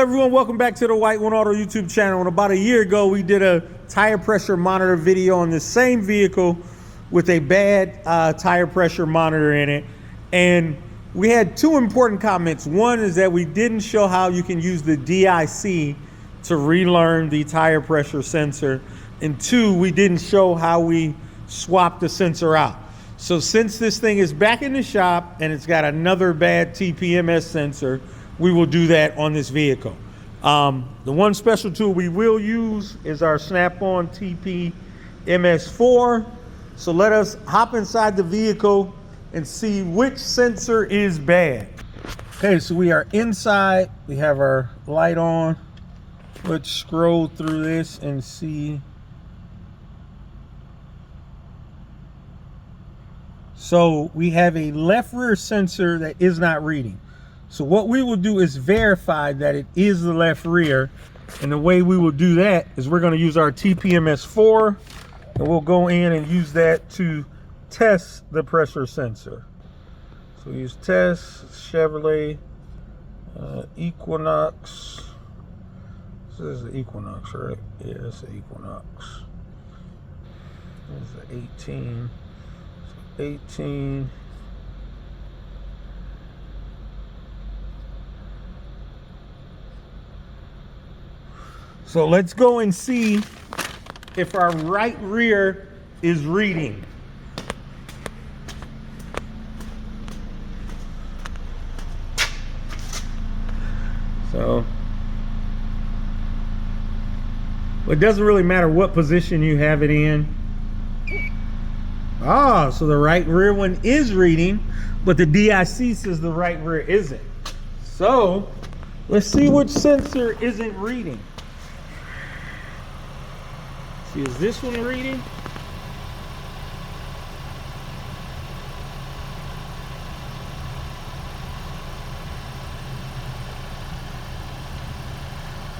everyone, welcome back to the White One Auto YouTube channel. And about a year ago, we did a tire pressure monitor video on the same vehicle with a bad tire pressure monitor in it. And we had two important comments. One is that we didn't show how you can use the DIC to relearn the tire pressure sensor. And two, we didn't show how we swap the sensor out. So since this thing is back in the shop and it's got another bad TPMS sensor, we will do that on this vehicle. The one special tool we will use is our Snap-on TPMS 4. So let us hop inside the vehicle and see which sensor is bad. Okay, so we are inside. We have our light on. Let's scroll through this and see. So we have a left rear sensor that is not reading. So what we will do is verify that it is the left rear. And the way we will do that is we're going to use our TPMS 4 and we'll go in and use that to test the pressure sensor. So we use test, Chevrolet, Equinox. This is the Equinox, right? Yeah, it's the Equinox. This is the 18. 18. So let's go and see if our right rear is reading. So it doesn't really matter what position you have it in. Ah, so the right rear one is reading, but the DIC says the right rear isn't. So let's see which sensor isn't reading. See, is this one reading?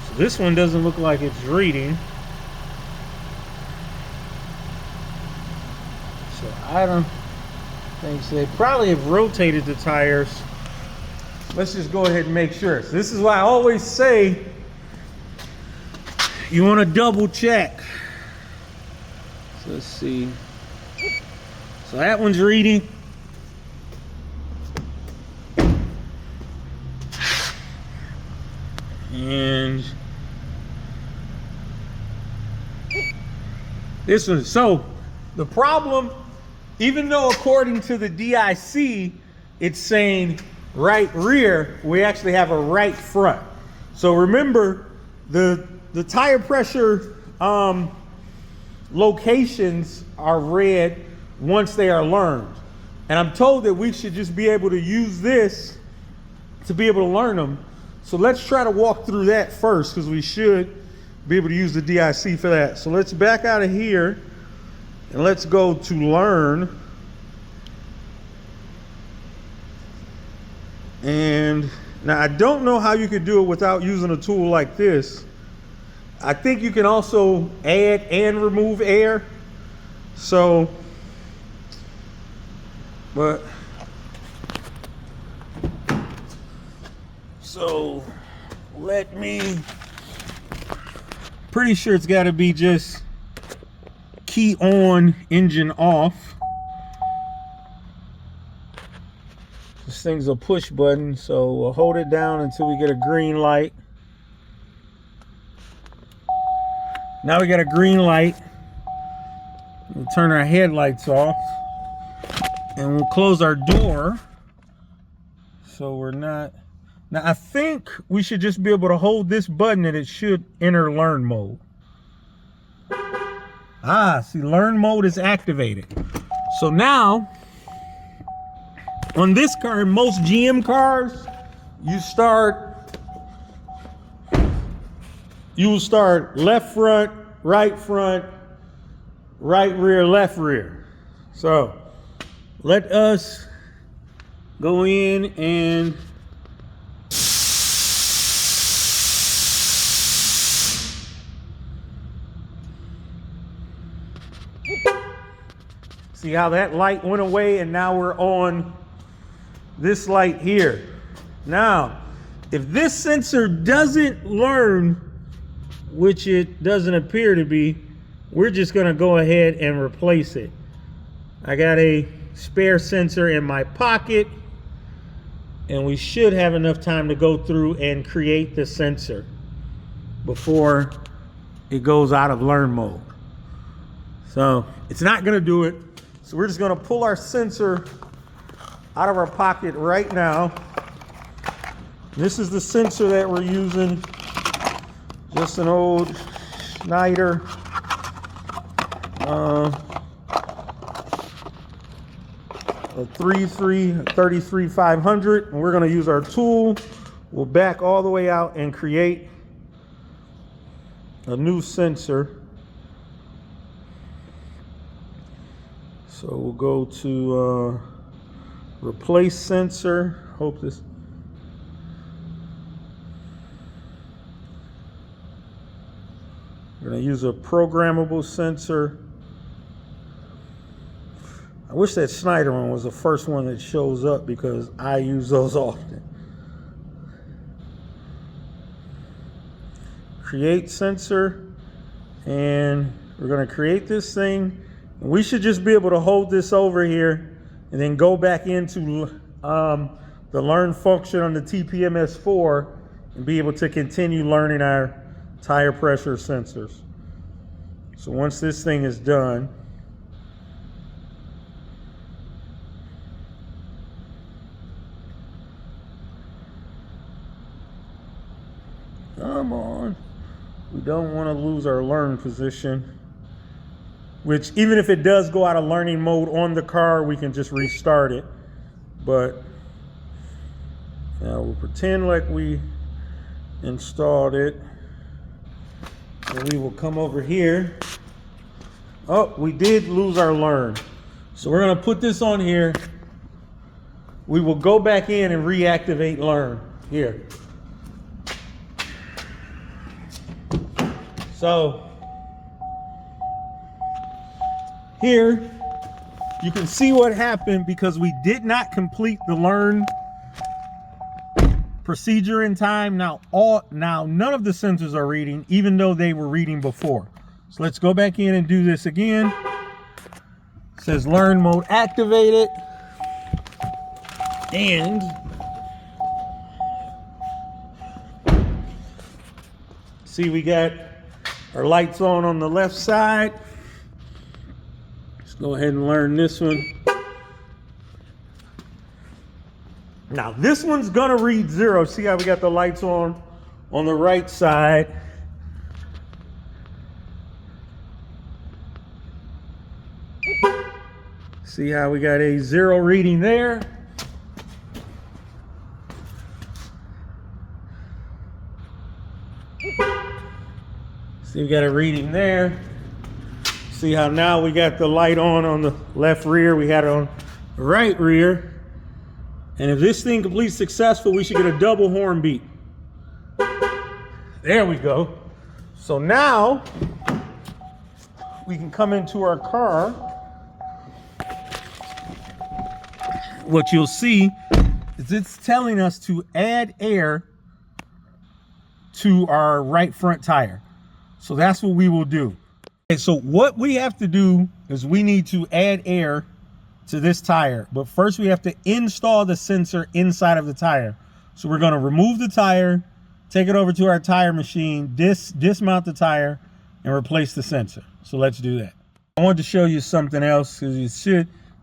So this one doesn't look like it's reading. So I don't think so. They probably have rotated the tires. Let's just go ahead and make sure. So this is why I always say you want to double check. So let's see. So that one's reading. And this one. So the problem, even though according to the DIC, it's saying right rear, we actually have a right front. So remember, the tire pressure locations are read once they are learned. And I'm told that we should just be able to use this to be able to learn them. So let's try to walk through that first, because we should be able to use the DIC for that. So let's back out of here and let's go to learn. And now I don't know how you could do it without using a tool like this. I think you can also add and remove air. So, let me, pretty sure it's got to be just key on, engine off. This thing's a push button, so we'll hold it down until we get a green light. Now we got a green light. We'll turn our headlights off and we'll close our door so we're not. Now I think we should just be able to hold this button and it should enter learn mode. Ah, see, learn mode is activated. So now on this car, in most GM cars, you will start left front, right rear, left rear. So let us go in and see how that light went away, and now we're on this light here. Now, If this sensor doesn't learn, which it doesn't appear to be, we're just gonna go ahead and replace it. I got a spare sensor in my pocket, and we should have enough time to go through and create the sensor before it goes out of learn mode. So it's not gonna do it. So we're just gonna pull our sensor out of our pocket right now. This is the sensor that we're using. Just an old Schneider. A 33500, and we're gonna use our tool. We'll back all the way out and create a new sensor. So we'll go to replace sensor. Hope this. We're gonna use a programmable sensor. I wish that Schneider one was the first one that shows up because I use those often. Create sensor, and we're gonna create this thing. We should just be able to hold this over here and then go back into the learn function on the TPMS 4 and be able to continue learning our tire pressure sensors. So once this thing is done, come on, we don't want to lose our learn position, which even if it does go out of learning mode on the car, we can just restart it. But now we'll pretend like we installed it. And we will come over here. Oh, we did lose our learn. So we're gonna put this on here. We will go back in and reactivate learn here. So here you can see what happened because we did not complete the learn procedure in time. Now none of the sensors are reading, even though they were reading before. So let's go back in and do this again. It says learn mode activated, and see, we got our lights on the left side. Let's go ahead and learn this one. Now this one's gonna read 0. See how we got the lights on the right side. See how we got a 0 reading there. See, we got a reading there. See how now we got the light on the left rear. We had it on the right rear. And if this thing completes successful, we should get a double horn beep. There we go. So now we can come into our car. What you'll see is it's telling us to add air to our right front tire. So that's what we will do. Okay, so what we have to do is we need to add air to this tire, but first we have to install the sensor inside of the tire. So we're going to remove the tire, take it over to our tire machine, dismount the tire, and replace the sensor. So let's do that. I wanted to show you something else, because you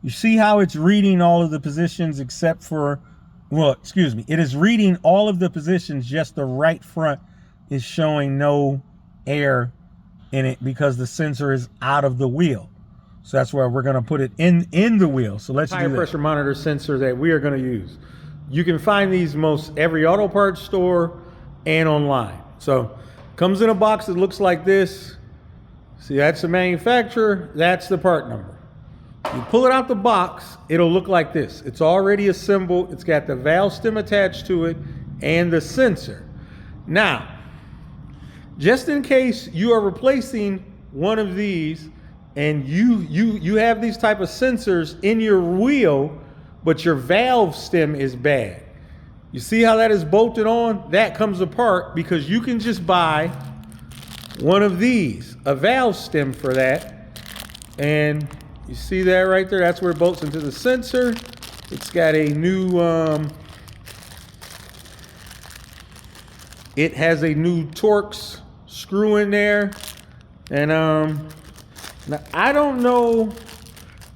see how it's reading all of the positions except for, well, excuse me, it is reading all of the positions, just the right front is showing no air in it because the sensor is out of the wheel. So that's why we're going to put it in the wheel. So let's do that. Tire pressure monitor sensor that we are going to use. You can find these most every auto parts store and online. So comes in a box that looks like this. See, that's the manufacturer, that's the part number. You pull it out the box, it'll look like this. It's already assembled. It's got the valve stem attached to it and the sensor. Now, just in case you are replacing one of these and you have these type of sensors in your wheel, but your valve stem is bad, You see how that is bolted on? That comes apart because you can just buy one of these, a valve stem for that. And you see that right there? That's where it bolts into the sensor. It's got a new, it has a new Torx screw in there. And now I don't know,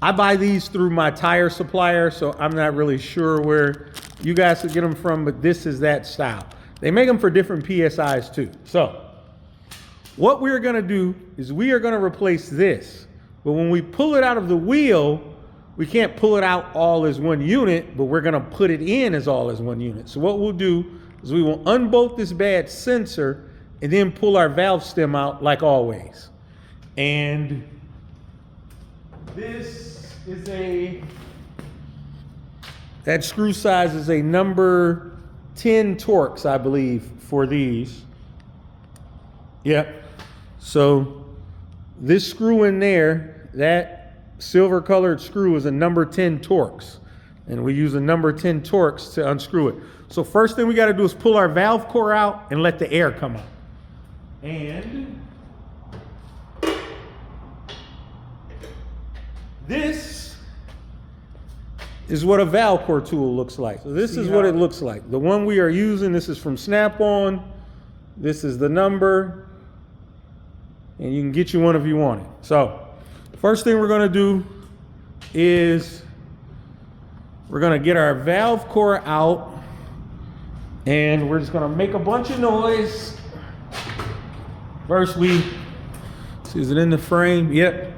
I buy these through my tire supplier, so I'm not really sure where you guys could get them from, but this is that style. They make them for different PSIs too. So what we're gonna do is we are gonna replace this. But when we pull it out of the wheel, we can't pull it out all as one unit, but we're gonna put it in as all as one unit. So what we'll do is we will unbolt this bad sensor and then pull our valve stem out like always. And this is that screw size is a number 10 Torx, I believe, for these. Yep. So this screw in there, that silver colored screw is a number 10 Torx. And we use a number 10 Torx to unscrew it. So first thing we got to do is pull our valve core out and let the air come out. And this is what a valve core tool looks like. So this is what it looks like. The one we are using, this is from Snap-on. This is the number. And you can get you one if you want it. So first thing we're going to do is we're going to get our valve core out. And we're just going to make a bunch of noise. First we, is it in the frame? Yep.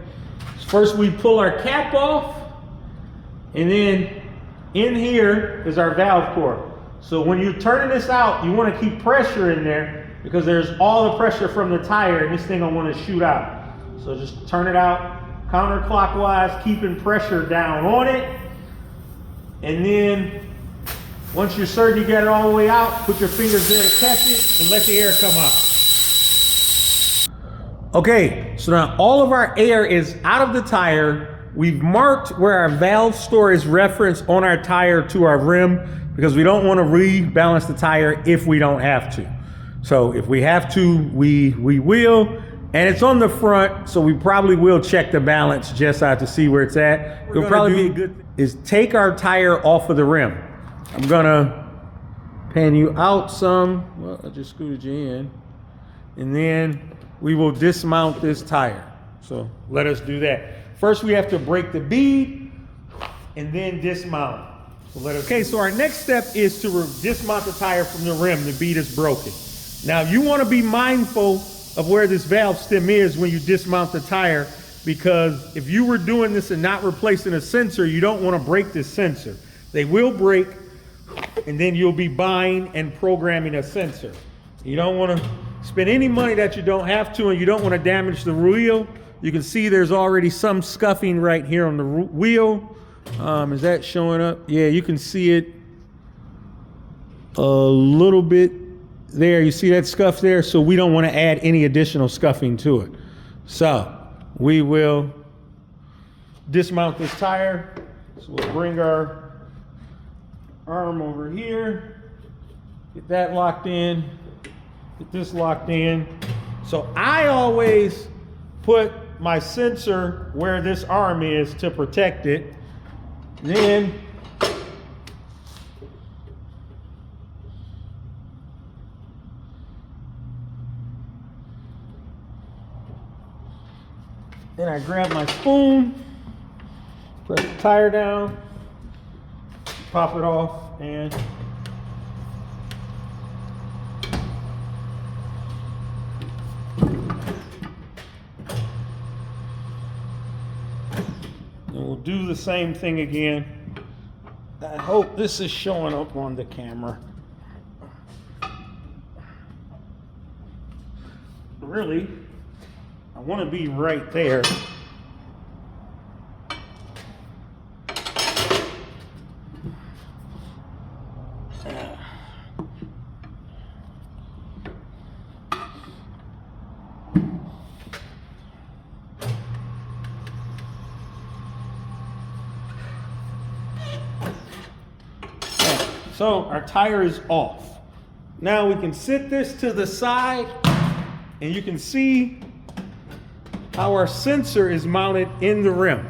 First we pull our cap off. And then in here is our valve core. So when you're turning this out, you want to keep pressure in there because there's all the pressure from the tire and this thing will want to shoot out. So just turn it out counterclockwise, keeping pressure down on it. And then once you're certain you get it all the way out, put your fingers there to catch it and let the air come out. Okay, so now all of our air is out of the tire. We've marked where our valve store is referenced on our tire to our rim because we don't want to rebalance the tire if we don't have to. So if we have to, we will. And it's on the front, so we probably will check the balance just out to see where it's at. It'll probably be a good thing is take our tire off of the rim. I'm gonna pan you out some. Well, I just screwed you in. And then we will dismount this tire. So let us do that. First, we have to break the bead and then dismount. So okay, so our next step is to dismount the tire from the rim. The bead is broken. Now, you want to be mindful of where this valve stem is when you dismount the tire, because if you were doing this and not replacing a sensor, you don't want to break this sensor. They will break, and then you'll be buying and programming a sensor. You don't want to spend any money that you don't have to, and you don't want to damage the wheel. You can see there's already some scuffing right here on the wheel. Is that showing up? Yeah, you can see it a little bit there. You see that scuff there? So we don't want to add any additional scuffing to it. So we will dismount this tire. So we'll bring our arm over here, get that locked in, get this locked in. So I always put my sensor where this arm is to protect it. Then I grab my spoon, press the tire down, pop it off, and we'll do the same thing again. I hope this is showing up on the camera. Really, I want to be right there. So our tire is off. Now we can sit this to the side and you can see how our sensor is mounted in the rim.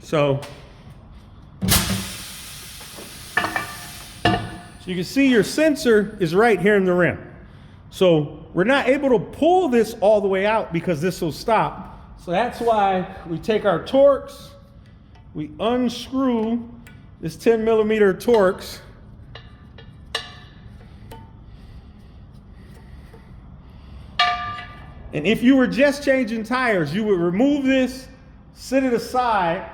So you can see your sensor is right here in the rim. So we're not able to pull this all the way out because this will stop. So that's why we take our Torx, we unscrew this 10mm Torx, and if you were just changing tires, you would remove this, set it aside,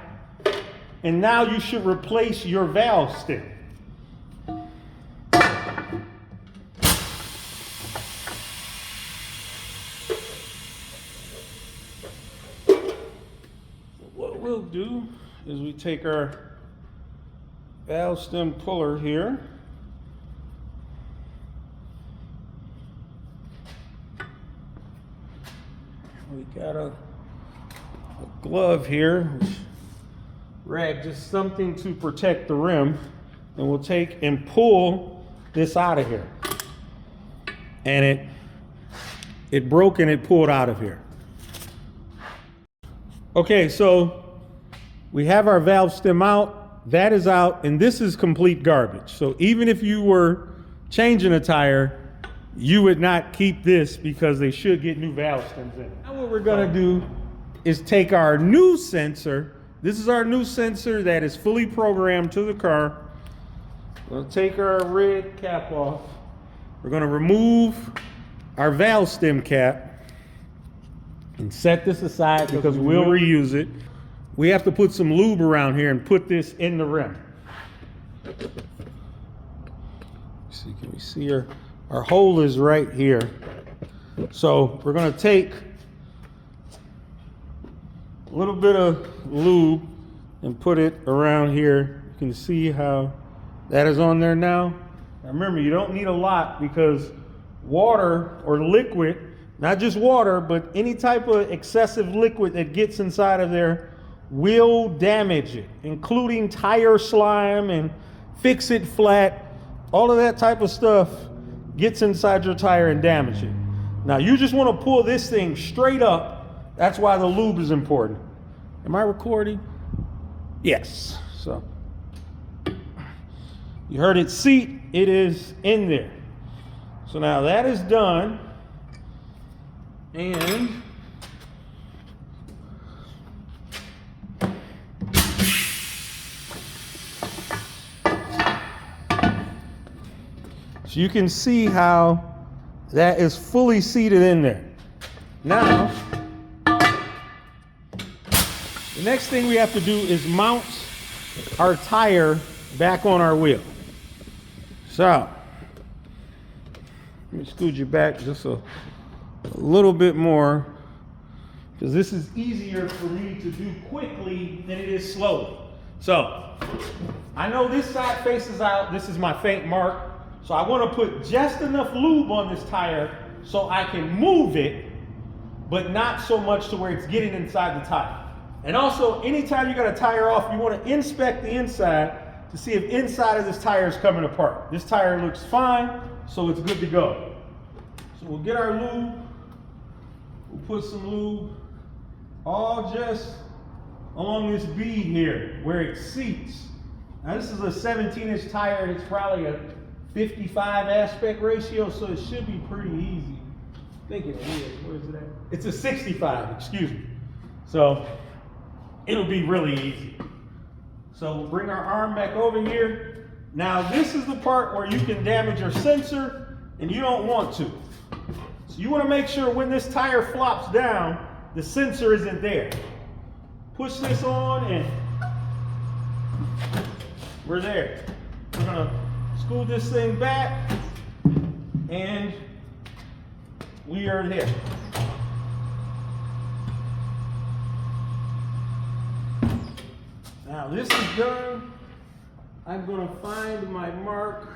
and now you should replace your valve stem. What we'll do is we take our valve stem puller here. We got a glove here, rag, just something to protect the rim, and we'll take and pull this out of here. And it broke and it pulled out of here. Okay, so we have our valve stem out, that is out, and this is complete garbage. So even if you were changing a tire, you would not keep this because they should get new valve stems in it. Now what we're gonna do is take our new sensor. This is our new sensor that is fully programmed to the car. We'll take our red cap off. We're gonna remove our valve stem cap and set this aside because we'll reuse it. We have to put some lube around here and put this in the rim. See, can we see our hole is right here. So we're gonna take a little bit of lube and put it around here. You can see how that is on there now. Now remember, you don't need a lot because water or liquid, not just water, but any type of excessive liquid that gets inside of there will damage it, including tire slime and fix it flat. All of that type of stuff gets inside your tire and damage it. Now you just want to pull this thing straight up. That's why the lube is important. Am I recording? Yes. So you heard it seat, it is in there. So now that is done, and so you can see how that is fully seated in there. Now, the next thing we have to do is mount our tire back on our wheel. So, let me scoot you back just a little bit more, because this is easier for me to do quickly than it is slowly. So, I know this side faces out. This is my faint mark. So I want to put just enough lube on this tire so I can move it, but not so much to where it's getting inside the tire. And also, anytime you got a tire off, you want to inspect the inside to see if inside of this tire is coming apart. This tire looks fine, so it's good to go. So we'll get our lube. We'll put some lube all just along this bead here where it seats. Now this is a 17-inch tire, and it's probably a 55 aspect ratio, so it should be pretty easy. I think it is. Where is it at? It's a 65, excuse me. So it'll be really easy. So we'll bring our arm back over here. Now this is the part where you can damage your sensor, and you don't want to. So you want to make sure when this tire flops down, the sensor isn't there. Push this on, and we're there. We're gonna scoot this thing back, and we are there. Now this is done. I'm going to find my mark.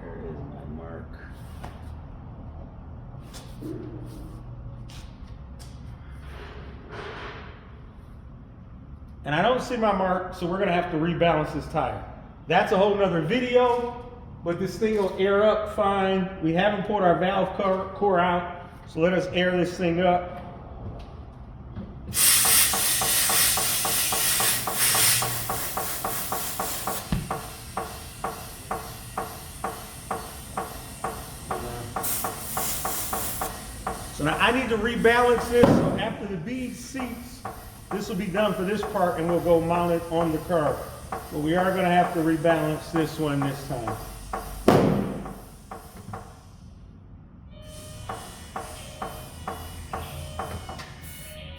There is my mark. and I don't see my mark, so we're gonna have to rebalance this tire. That's a whole nother video, but this thing will air up fine. We haven't pulled our valve core out, so let us air this thing up. So now I need to rebalance this, so after the bead seats, this will be done for this part and we'll go mount it on the car. But we are gonna have to rebalance this one this time.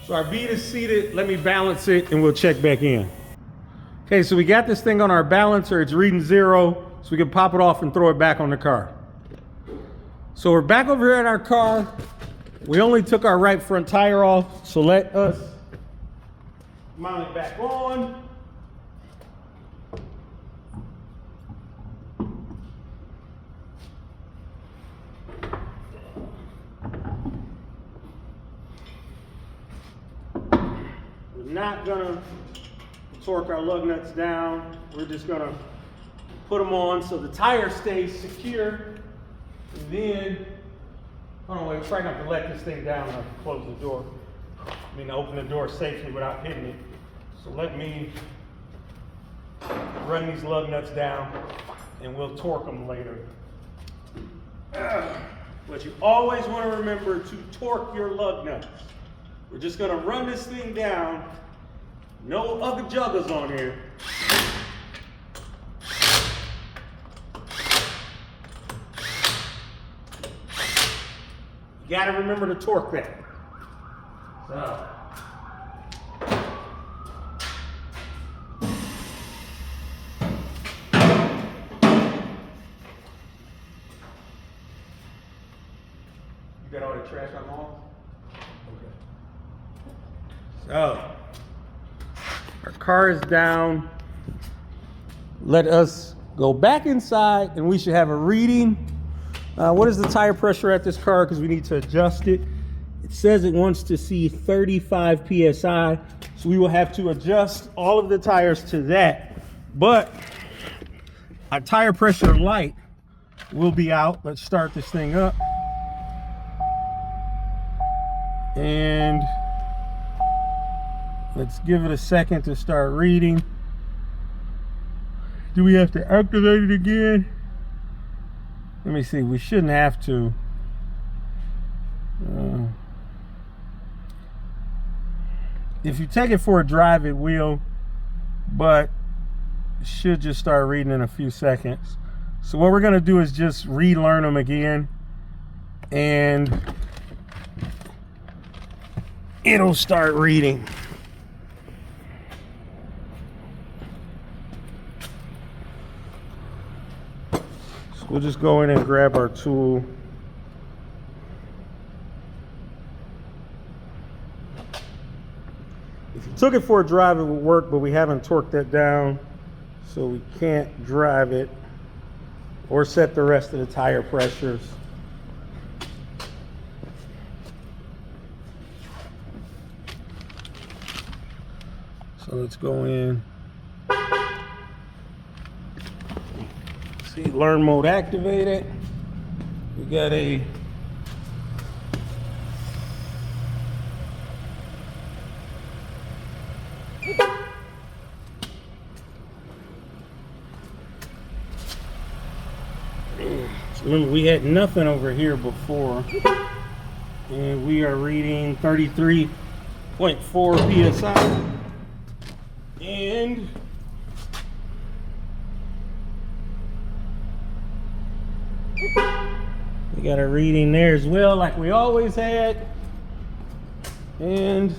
So our bead is seated, let me balance it and we'll check back in. Okay, so we got this thing on our balancer, it's reading 0, so we can pop it off and throw it back on the car. So we're back over here at our car. We only took our right front tire off, so let us mount it back on. We're not gonna torque our lug nuts down. We're just gonna put them on so the tire stays secure. And then, hold on, we're probably gonna have to let this thing down and close the door. I mean, open the door safely without hitting it. So let me run these lug nuts down and we'll torque them later. But you always want to remember to torque your lug nuts. We're just gonna run this thing down. No other juggers on here. You gotta remember to torque that. So. You got all the trash on the wall? Okay. So, our car is down. Let us go back inside and we should have a reading. What is the tire pressure at this car? Because we need to adjust it. It says it wants to see 35 PSI. So we will have to adjust all of the tires to that. But our tire pressure light will be out. Let's start this thing up. And let's give it a second to start reading. Do we have to activate it again? Let me see, we shouldn't have to. If you take it for a drive, it will, but it should just start reading in a few seconds. So what we're gonna do is just relearn them again, and it'll start reading. So we'll just go in and grab our tool. If you took it for a drive, it would work, but we haven't torqued that down, so we can't drive it or set the rest of the tire pressures. So let's go in. See, learn mode activated. We got a remember, we had nothing over here before, and we are reading 33.4 PSI. And we got a reading there as well, like we always had. And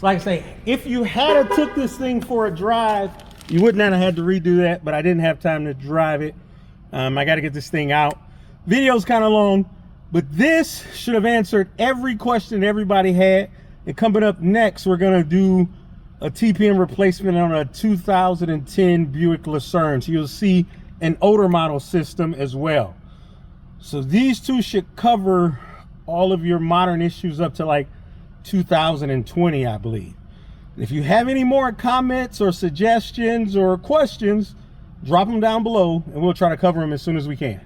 like I say, if you had took this thing for a drive, you would not have had to redo that, but I didn't have time to drive it. I got to get this thing out. Video's kind of long, but this should have answered every question everybody had. And coming up next, we're going to do a TPM replacement on a 2010 Buick Lucerne. So you'll see an older model system as well. So these two should cover all of your modern issues up to like 2020, I believe. If you have any more comments or suggestions or questions, drop them down below and we'll try to cover them as soon as we can.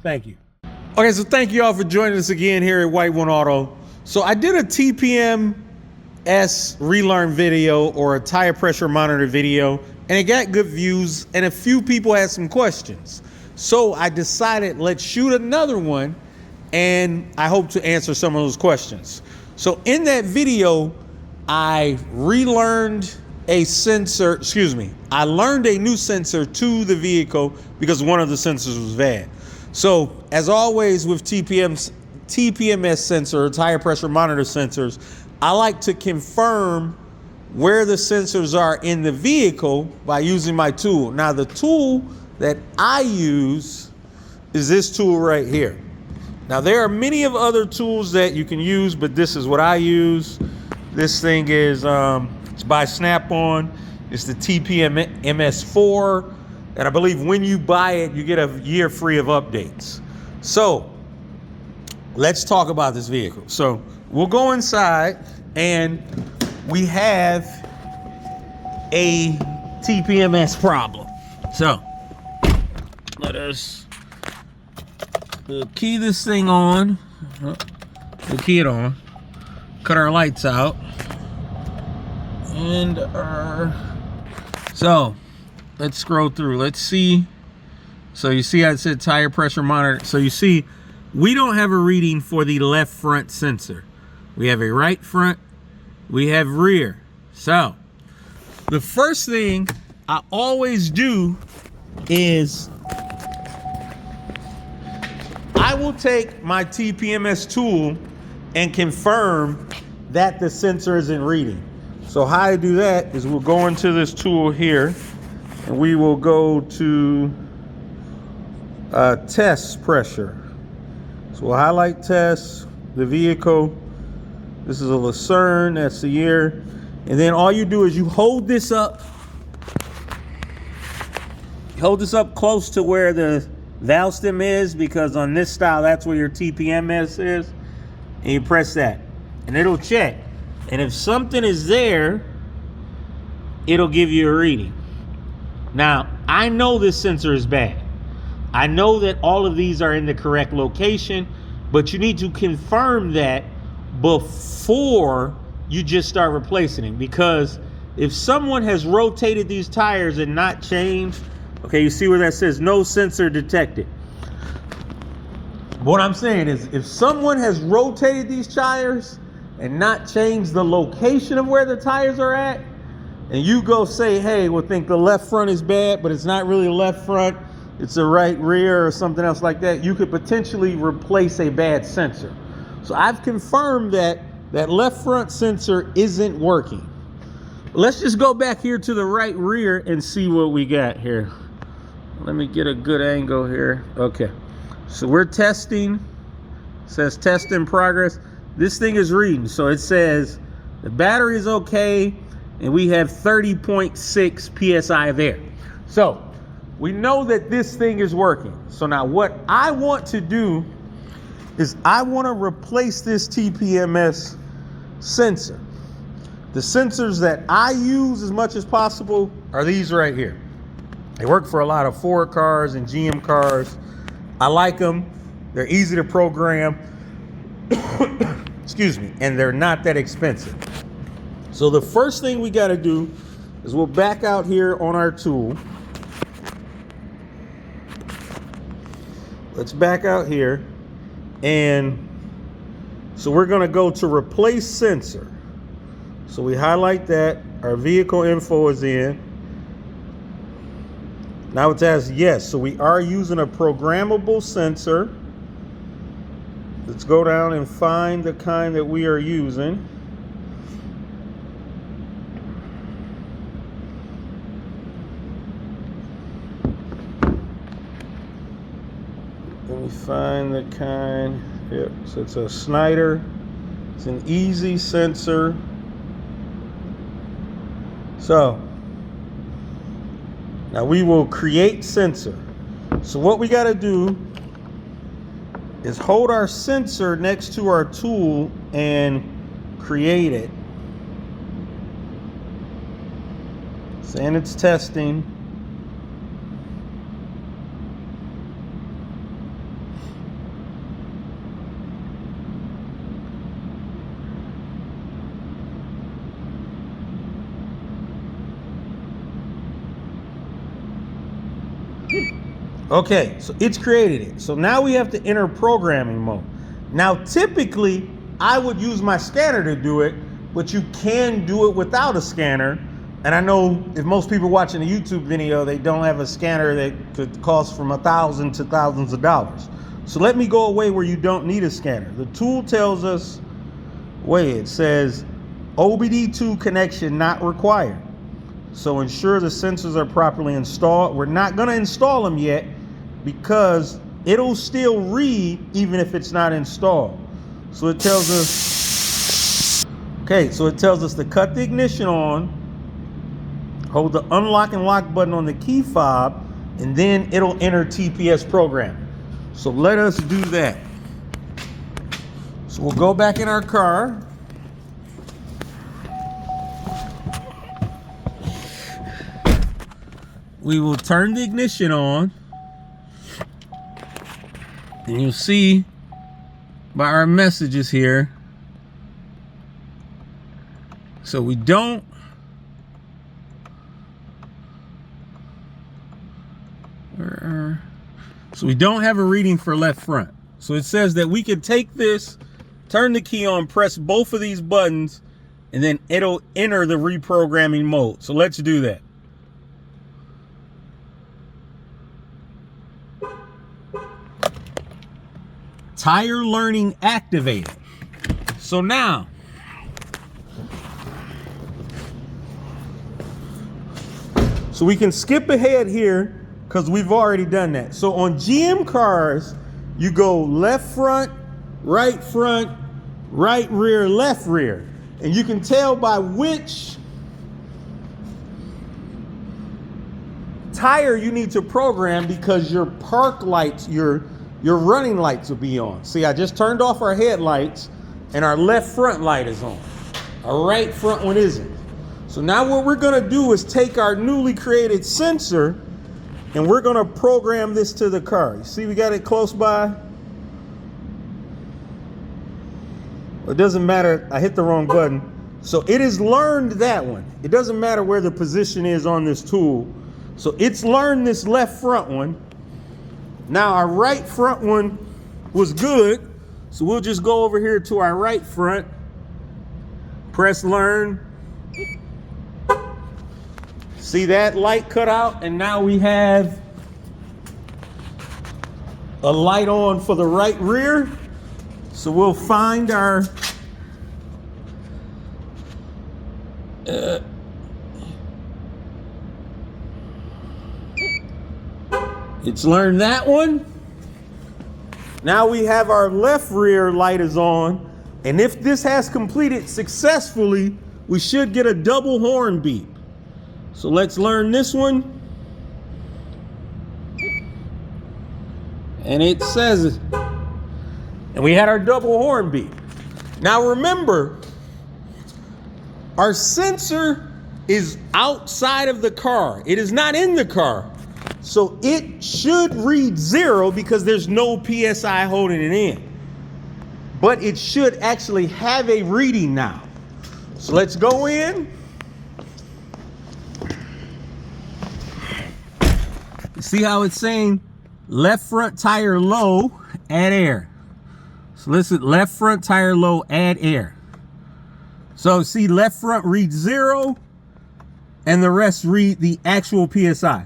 Thank you. Okay, so thank you all for joining us again here at White One Auto. So I did a TPMS relearn video, or a tire pressure monitor video, and it got good views and a few people had some questions. So I decided, let's shoot another one, and I hope to answer some of those questions. So in that video, I relearned a sensor, I learned a new sensor to the vehicle because one of the sensors was bad. So as always with TPMS sensor, or tire pressure monitor sensors, I like to confirm where the sensors are in the vehicle by using my tool. Now the tool that I use is this tool right here. Now there are many of other tools that you can use, but this is what I use. This thing is it's by Snap-on. It's the TPMS 4, and I believe when you buy it, you get a year free of updates. So let's talk about this vehicle. So we'll go inside, and we have a TPMS problem. So let us key this thing on. We'll key it on. Cut our lights out. And so let's scroll through. Let's see. So you see I said tire pressure monitor. So you see we don't have a reading for the left front sensor. We have a right front, we have rear. So the first thing I always do is I will take my TPMS tool and confirm that the sensor isn't reading. So how I do that is we'll go into this tool here, and we will go to test pressure. So we'll highlight test, the vehicle. This is a Lucerne, that's the year. And then all you do is you hold this up. Hold this up close to where the valve stem is, because on this style, that's where your TPMS is. And you press that, and it'll check. And if something is there, it'll give you a reading. Now, I know this sensor is bad. I know that all of these are in the correct location, but you need to confirm that before you just start replacing it. Because if someone has rotated these tires and not changed, okay, you see where that says no sensor detected. What I'm saying is, if someone has rotated these tires and not changed the location of where the tires are at, and you go say, hey, we'll think the left front is bad, but it's not really a left front, it's a right rear or something else like that, you could potentially replace a bad sensor. So I've confirmed that that left front sensor isn't working. Let's just go back here to the right rear and see what we got here. Let me get a good angle here. Okay, so we're testing. It says test in progress. This thing is reading, so it says the battery is okay, and we have 30.6 psi of air. So we know that this thing is working. So now what I want to do is I want to replace this TPMS sensor. The sensors that I use as much as possible are these right here. They work for a lot of Ford cars and GM cars. I like them. They're easy to program. Excuse me. And they're not that expensive. So the first thing we got to do is we'll back out here on our tool. Let's back out here. And so we're going to go to replace sensor. So we highlight that. Our vehicle info is in. Now it says yes. So we are using a programmable sensor. Let's go down and find the kind that we are using. Let me find the kind. Yep, so it's a Snyder. It's an easy sensor. So now we will create sensor. So what we got to do is hold our sensor next to our tool and create it. Saying it's testing. Okay, so it's created it. So now we have to enter programming mode. Now, typically, I would use my scanner to do it, but you can do it without a scanner. And I know if most people watching a YouTube video, they don't have a scanner that could cost from $1,000 to thousands of dollars. So let me go away where you don't need a scanner. The tool tells us, wait, it says OBD2 connection not required. So ensure the sensors are properly installed. We're not gonna install them yet because it'll still read even if it's not installed. So it tells us, okay, so it tells us to cut the ignition on, hold the unlock and lock button on the key fob, and then it'll enter TPS program. So let us do that. So we'll go back in our car. We will turn the ignition on, and you'll see by our messages here. So we don't have a reading for left front. So it says that we can take this, turn the key on, press both of these buttons, and then it'll enter the reprogramming mode. So let's do that. Tire learning activated. So now, so we can skip ahead here because we've already done that. So on GM cars, you go left front, right rear, left rear. And you can tell by which tire you need to program because your park lights, your running lights will be on. See, I just turned off our headlights and our left front light is on. Our right front one isn't. So now what we're gonna do is take our newly created sensor and we're gonna program this to the car. You see, we got it close by. It doesn't matter, I hit the wrong button. So it has learned that one. It doesn't matter where the position is on this tool. So it's learned this left front one. Now our right front one was good. So we'll just go over here to our right front, press learn. See that light cut out, and now we have a light on for the right rear. So we'll find our it's learned that one. Now we have our left rear light is on, and if this has completed successfully, we should get a double horn beep. So let's learn this one. And it says it. And we had our double horn beep. Now remember, our sensor is outside of the car. It is not in the car. So it should read 0 because there's no PSI holding it in. But it should actually have a reading now. So let's go in. See how it's saying left front tire low, add air. So listen, left front tire low, add air. So see, left front reads 0 and the rest read the actual PSI.